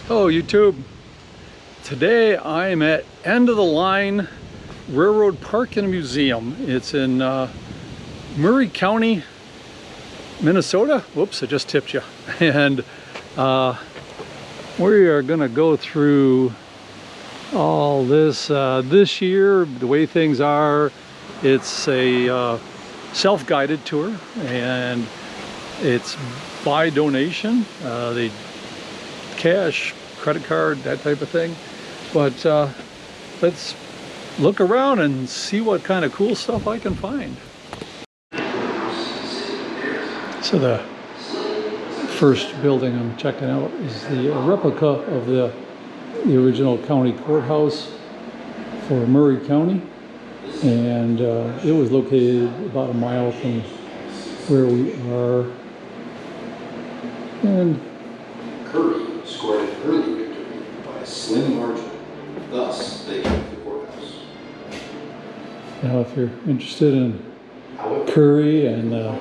Hello YouTube. Today I'm at End of the Line Railroad Park and Museum. It's in Murray County, Minnesota. Whoops, I just tipped you. And we are gonna go through all this this year, the way things are. It's a self-guided tour and it's by donation. They cash, credit card, that type of thing. But let's look around and see what kind of cool stuff I can find. So the first building I'm checking out is the replica of the original county courthouse for Murray County, and it was located about a mile from where we are. And Curry scored an early victory by a slim margin. Thus, they kept the courthouse. Now, if you're interested in Curry and the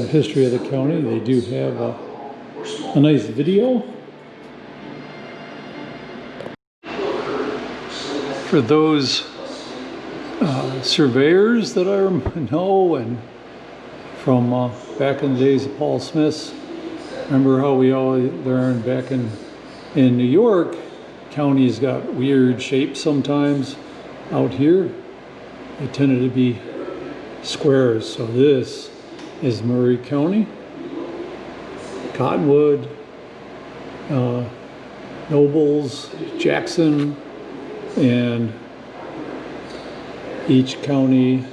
history of the county, they do have a nice video. For those surveyors that I know and from back in the days of Paul Smith's, remember how we all learned back in New York, counties got weird shapes sometimes. Out here, they tended to be squares. So this is Murray County, Cottonwood, Nobles, Jackson, and each county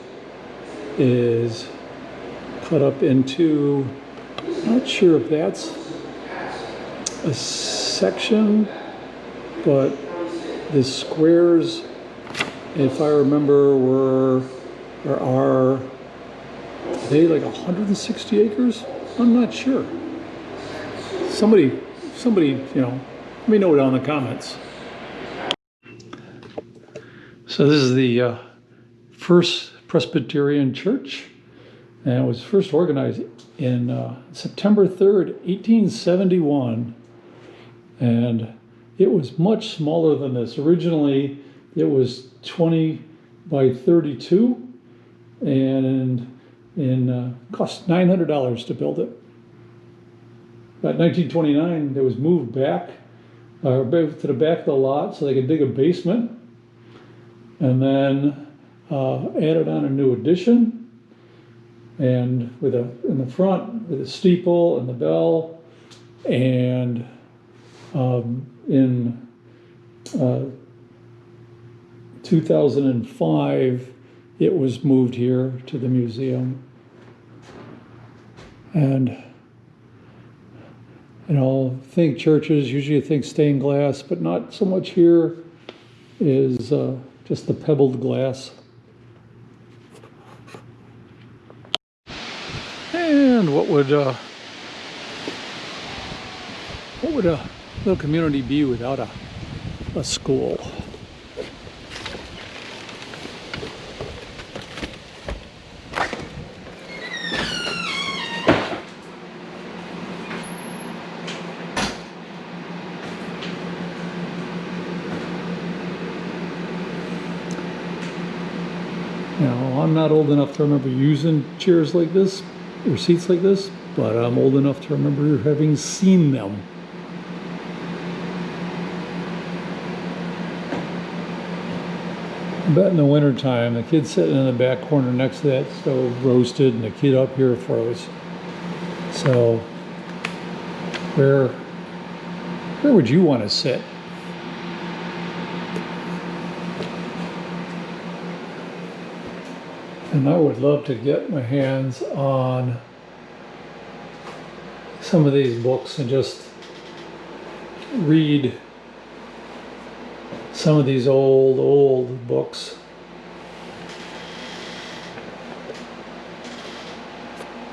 is cut up into, not sure if that's a section, but the squares, if I remember, are they like 160 acres? I'm not sure. Somebody, you know, let me know down in the comments. So this is the First Presbyterian Church, and it was first organized in September 3rd, 1871, and it was much smaller than this. Originally, it was 20 by 32, and cost $900 to build it. By 1929, it was moved back to the back of the lot so they could dig a basement, and then added on a new addition, and in the front with a steeple and the bell, and in 2005 it was moved here to the museum. And you know, think churches, usually think stained glass, but not so much here. Is just the pebbled glass. And what would a little community be without a school? You know, I'm not old enough to remember using chairs like this or seats like this, but I'm old enough to remember having seen them. I bet in the wintertime, the kid sitting in the back corner next to that stove roasted, and the kid up here froze. So, where would you want to sit? And I would love to get my hands on some of these books and just read some of these old books.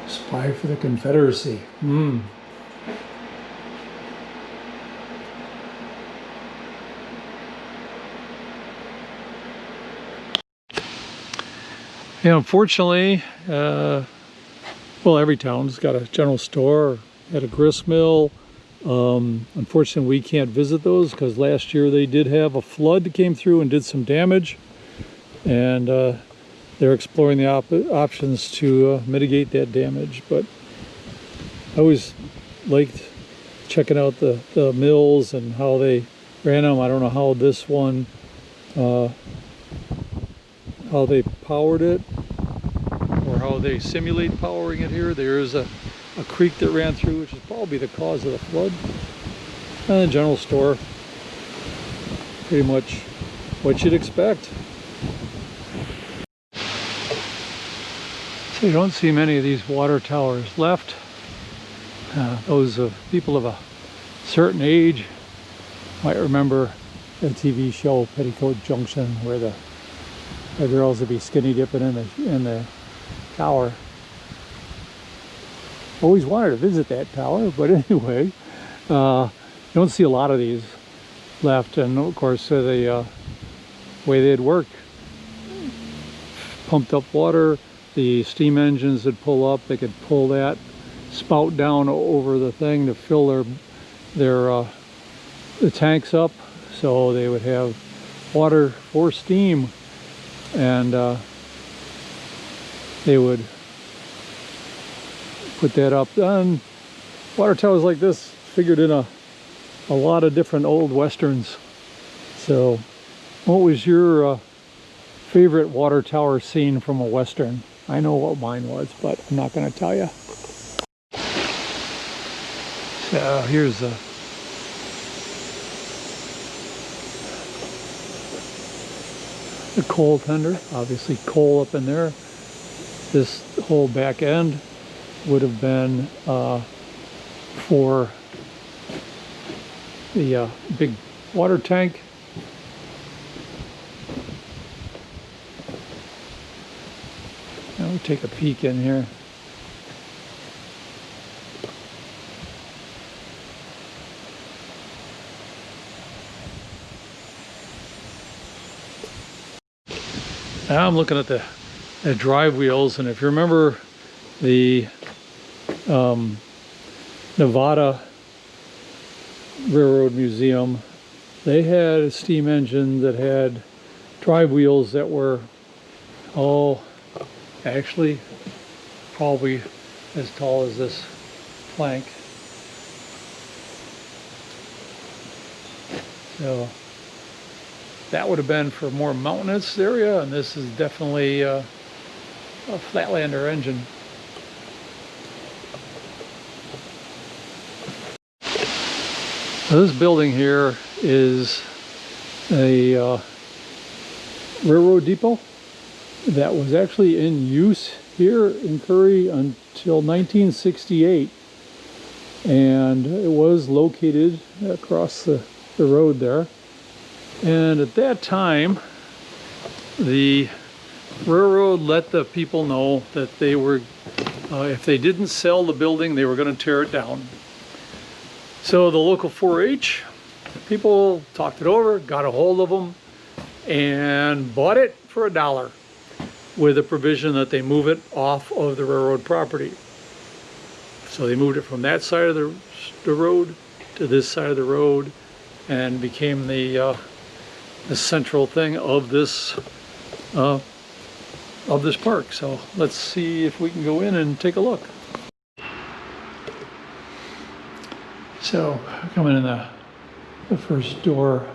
Spy for the Confederacy. Yeah, unfortunately, well, every town's got a general store, had a grist mill. Unfortunately, we can't visit those because last year they did have a flood that came through and did some damage. And they're exploring the options to mitigate that damage. But I always liked checking out the mills and how they ran them. I don't know how this one, how they powered it or how they simulate powering it here. There's a creek that ran through, which is probably the cause of the flood. And the general store, pretty much what you'd expect. So you don't see many of these water towers left. Those of people of a certain age might remember the TV show Petticoat Junction, where the girls would be skinny dipping in the tower. Always wanted to visit that tower, but anyway, you don't see a lot of these left. And of course, the way they'd work, pumped up water, the steam engines would pull up. They could pull that spout down over the thing to fill the tanks up, so they would have water for steam, and they would put that up. And water towers like this figured in a lot of different old westerns. So what was your favorite water tower scene from a western? I know what mine was, but I'm not going to tell you. So here's the coal tender. Obviously coal up in there. This whole back end would have been for the big water tank. Now we'll take a peek in here. Now I'm looking at the drive wheels, and if you remember the Nevada Railroad Museum, they had a steam engine that had drive wheels that were, actually probably as tall as this plank. So that would have been for more mountainous area, and this is definitely a Flatlander engine. Now this building here is a railroad depot that was actually in use here in Curry until 1968, and it was located across the road there. And at that time, the railroad let the people know that they were, if they didn't sell the building, they were going to tear it down. So the local 4-H people talked it over, got a hold of them, and bought it for $1, with a provision that they move it off of the railroad property. So they moved it from that side of the road to this side of the road, and became the central thing of this park. So let's see if we can go in and take a look. So coming in the first door,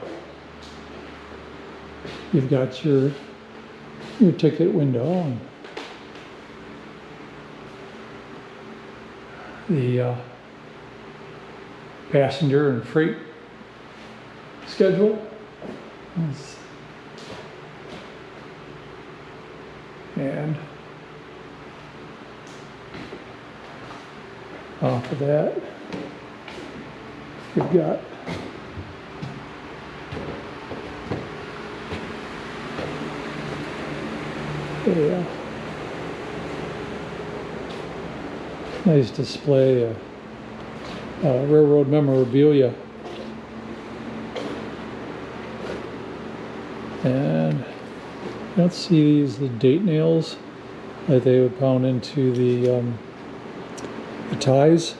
you've got your ticket window and the passenger and freight schedule. And off of that, you've got a nice display of railroad memorabilia. And let's see, these the date nails that they would pound into the the ties.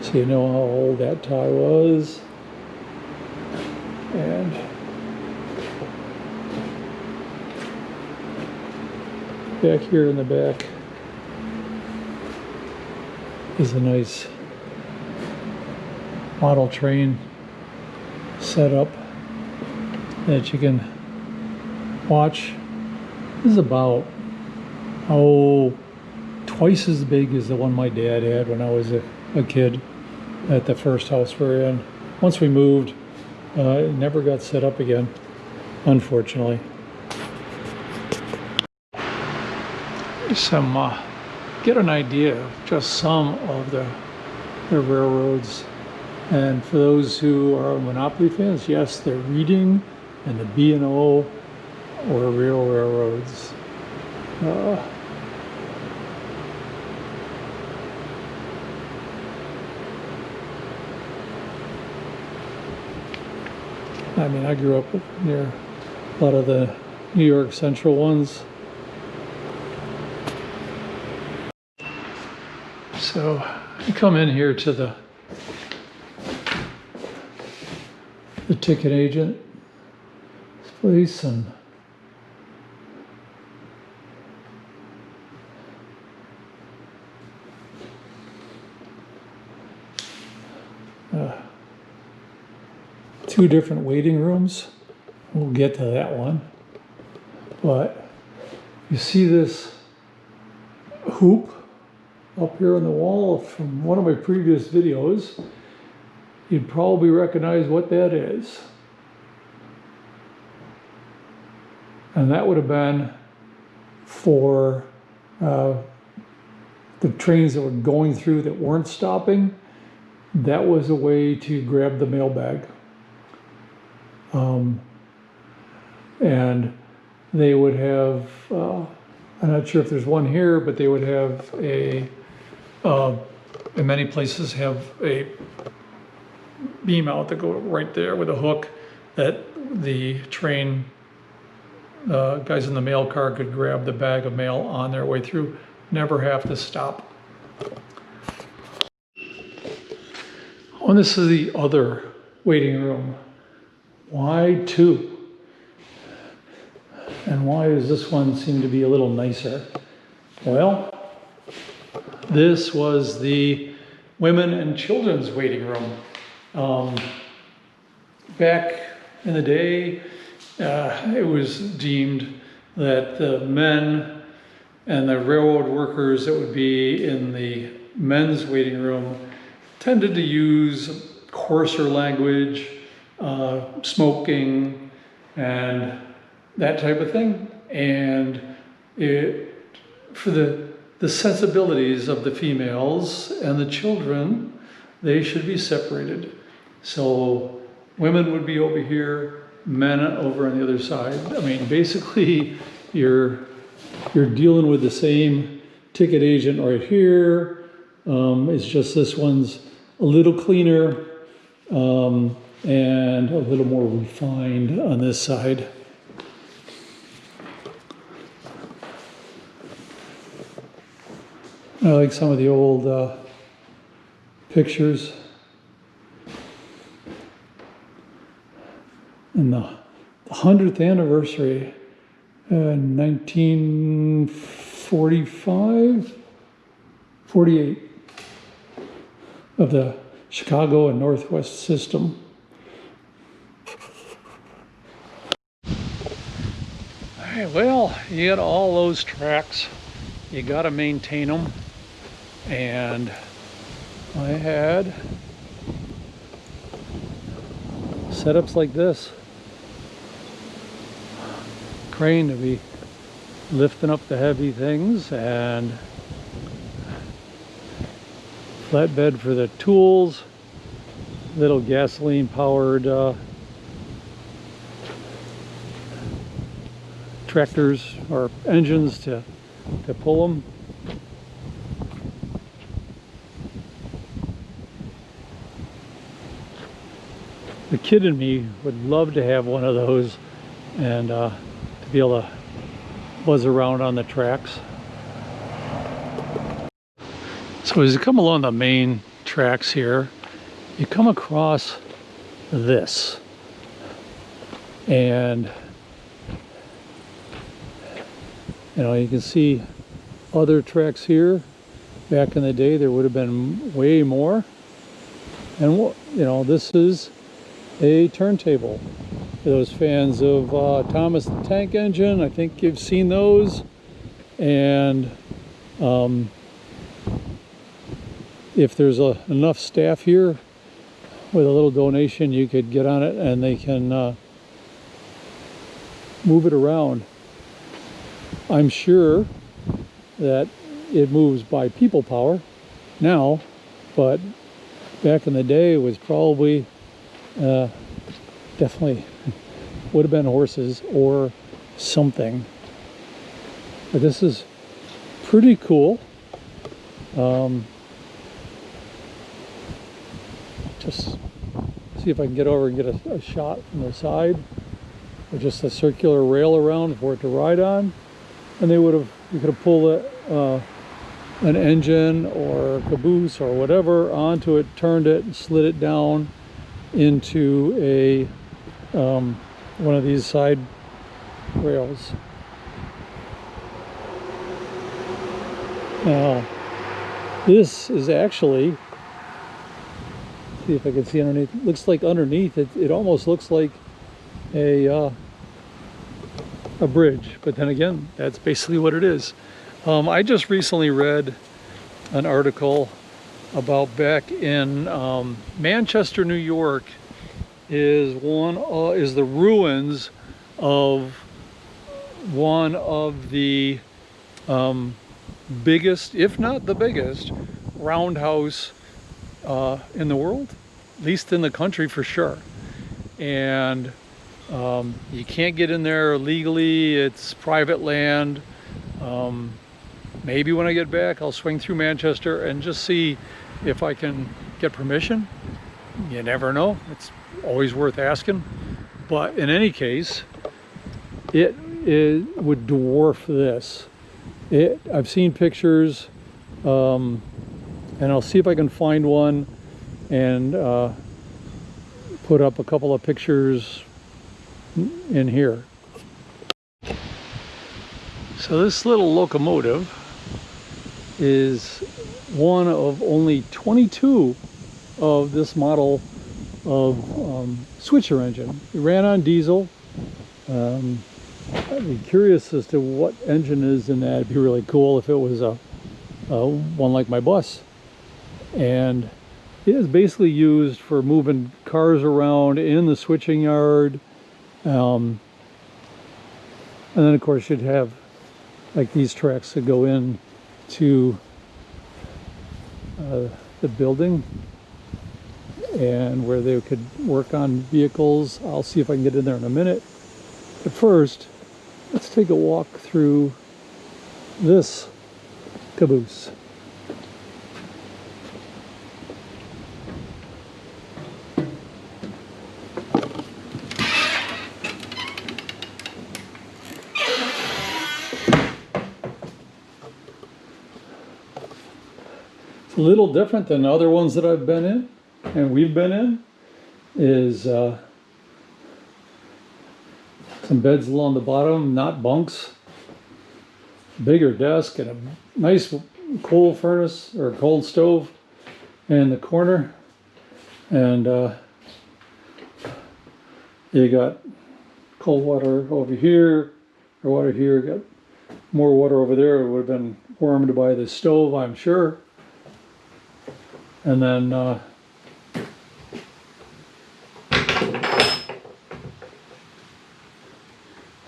So you know how old that tie was. And back here in the back is a nice model train setup that you can watch. This is about, twice as big as the one my dad had when I was a kid at the first house we were in. Once we moved, it never got set up again, unfortunately. Get an idea of just some of the railroads. And for those who are Monopoly fans, yes, the Reading and the B&O were real railroads. I mean, I grew up near a lot of the New York Central ones. So I come in here to the ticket agent place, and two different waiting rooms. We'll get to that one. But you see this hoop up here on the wall from one of my previous videos. You'd probably recognize what that is. And that would have been for the trains that were going through that weren't stopping. That was a way to grab the mailbag. And they would have, I'm not sure if there's one here, but they would have in many places have a beam out that go right there with a hook that the train guys in the mail car could grab the bag of mail on their way through, never have to stop. Oh, and this is the other waiting room. Why two? And why does this one seem to be a little nicer? Well, this was the women and children's waiting room. Back in the day, it was deemed that the men and the railroad workers that would be in the men's waiting room tended to use coarser language, smoking, and that type of thing. And for the sensibilities of the females and the children, they should be separated. So women would be over here, men over on the other side. I mean, basically, you're dealing with the same ticket agent right here. It's just this one's a little cleaner and a little more refined on this side. I like some of the old pictures. And the 100th anniversary in 1945, 48 of the Chicago and Northwest system. All right, well, you got all those tracks. You got to maintain them. And I had setups like this. Crane to be lifting up the heavy things, and flatbed for the tools, little gasoline powered tractors or engines to pull them. The kid in me would love to have one of those and to be able to buzz around on the tracks. So as you come along the main tracks here, you come across this. And you know, you can see other tracks here. Back in the day, there would have been way more. And you know, this is a turntable. For those fans of Thomas the Tank Engine, I think you've seen those. And if there's enough staff here with a little donation, you could get on it and they can move it around. I'm sure that it moves by people power now, but back in the day it was probably definitely would have been horses or something. But this is pretty cool. Just see if I can get over and get a shot from the side with just a circular rail around for it to ride on. And you could have pulled an engine or caboose or whatever onto it, turned it, and slid it down into a one of these side rails. Now, this is actually, see if I can see underneath. It looks like underneath it almost looks like a bridge, but then again, that's basically what it is. I just recently read an article about back in Manchester, New York, is the ruins of one of the biggest, if not the biggest, roundhouse in the world, at least in the country for sure. And you can't get in there legally. It's private land. Maybe when I get back, I'll swing through Manchester and just see if I can get permission. You never know. It's always worth asking. But in any case, it would dwarf this. I've seen pictures, and I'll see if I can find one and put up a couple of pictures in here. So this little locomotive is one of only 22 of this model of switcher engine. It ran on diesel. I'd be curious as to what engine is in that. It'd be really cool if it was a one like my bus. And it is basically used for moving cars around in the switching yard. And then of course you'd have like these tracks that go in to the building and where they could work on vehicles. I'll see if I can get in there in a minute. But first, let's take a walk through this caboose. It's a little different than other ones that I've been in and we've been in. Is some beds along the bottom, not bunks. Bigger desk and a nice coal furnace or cold stove in the corner. And you got cold water over here, or water here, got more water over there. It would have been warmed by the stove, I'm sure. And then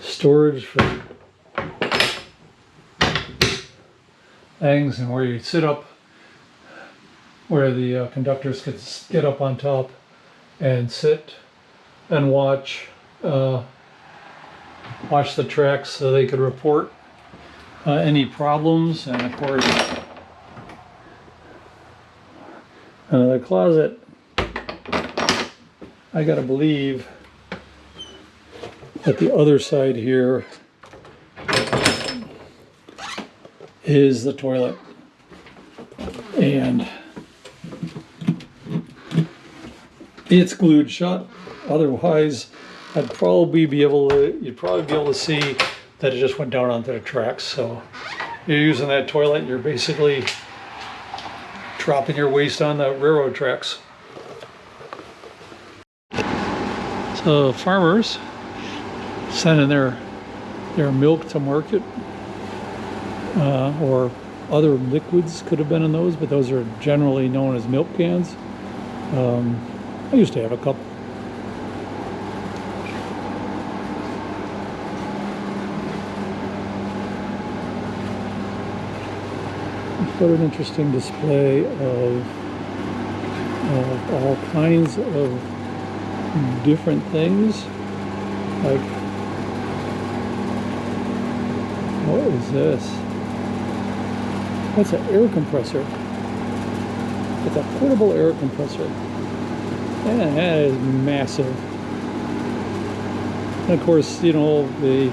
storage for things, and where you sit up, where the conductors could get up on top and sit and watch the tracks so they could report any problems. And of course, another closet. I gotta believe that the other side here is the toilet. And it's glued shut. Otherwise, you'd probably be able to see that it just went down onto the tracks. So you're using that toilet, you're basically dropping your waste on the railroad tracks. So farmers sending their milk to market, or other liquids could have been in those, but those are generally known as milk cans. I used to have a couple. What an interesting display of all kinds of different things. Like, what is this? That's an air compressor. It's a portable air compressor. And that is massive. And of course, you know, the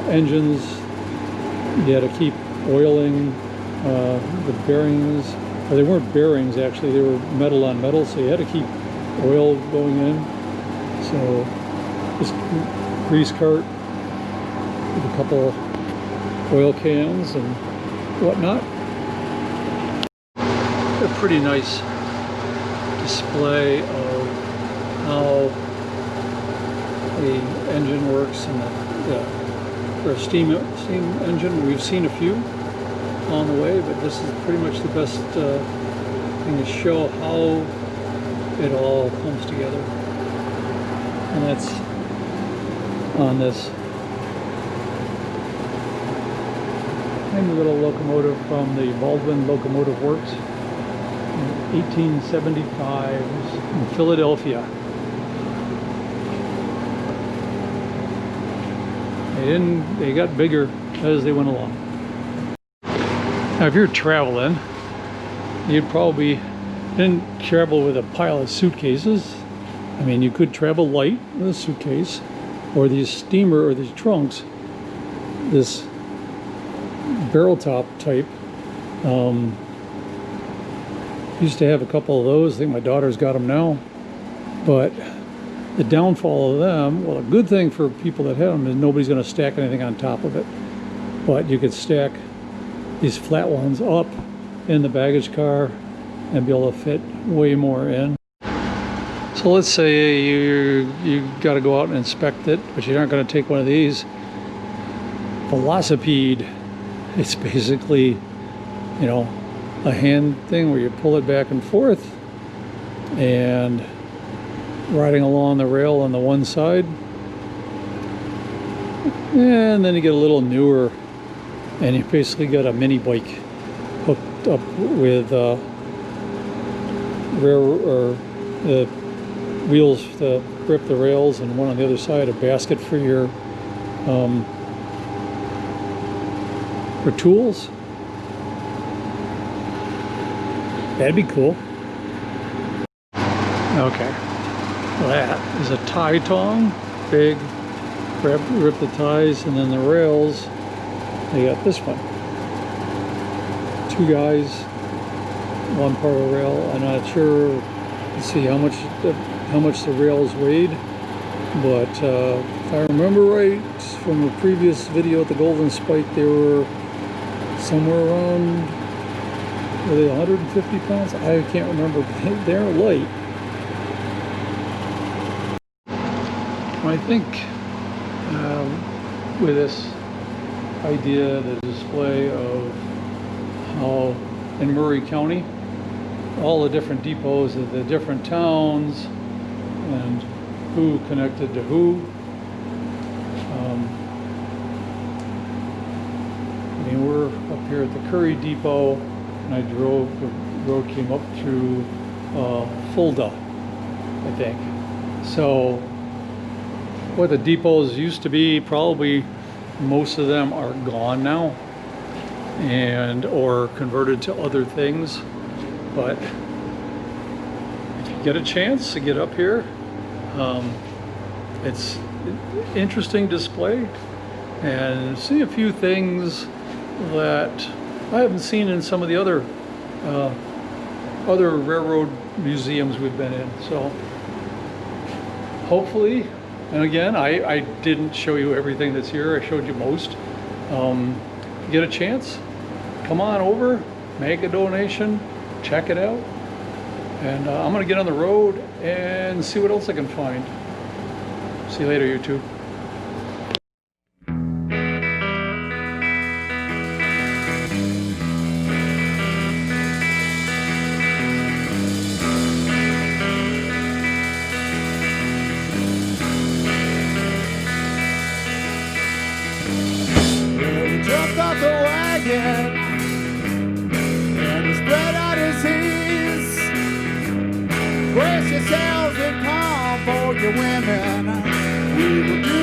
engines, you had to keep oiling the bearings. Or they weren't bearings, actually, they were metal on metal, so you had to keep oil going in. So this grease cart with a couple oil cans and whatnot. A pretty nice display of how the engine works and the steam engine. We've seen a few on the way, but this is pretty much the best thing to show how it all comes together. And that's on this tiny little locomotive from the Baldwin Locomotive Works in 1875 in Philadelphia. They got bigger as they went along. Now if you're traveling, you'd probably didn't travel with a pile of suitcases. I mean, you could travel light with a suitcase, or these steamer or these trunks, this barrel top type. Used to have a couple of those. I think my daughter's got them now. But the downfall of them, well, a good thing for people that have them is nobody's going to stack anything on top of it. But you could stack these flat ones up in the baggage car and be able to fit way more in. So let's say you got to go out and inspect it, but you're not going to take one of these. Velocipede. It's basically, you know, a hand thing where you pull it back and forth, and riding along the rail on the one side, and then you get a little newer, and you basically got a mini bike hooked up with the wheels to grip the rails, and one on the other side, a basket for your for tools. That'd be cool. Okay, that is a tie tong, big, rip the ties, and then the rails, they got this one. Two guys, one part of the rail. I'm not sure, let's see how much the rails weighed, but if I remember right from a previous video at the Golden Spike, they were somewhere around, were they 150 pounds? I can't remember, but they're light. I think with this idea, the display of how in Murray County, all the different depots of the different towns and who connected to who. I mean, we're up here at the Curry Depot, and I drove, the road came up through Fulda, I think. So what the depots used to be, probably most of them are gone now and or converted to other things. But if you get a chance to get up here, it's an interesting display, and see a few things that I haven't seen in some of the other other railroad museums we've been in. So hopefully, and again, I didn't show you everything that's here. I showed you most. Get a chance, come on over, make a donation, check it out. And I'm gonna get on the road and see what else I can find. See you later, YouTube. Jumped off the wagon and he spread out his hands. Brace yourselves and palm for your women. We will do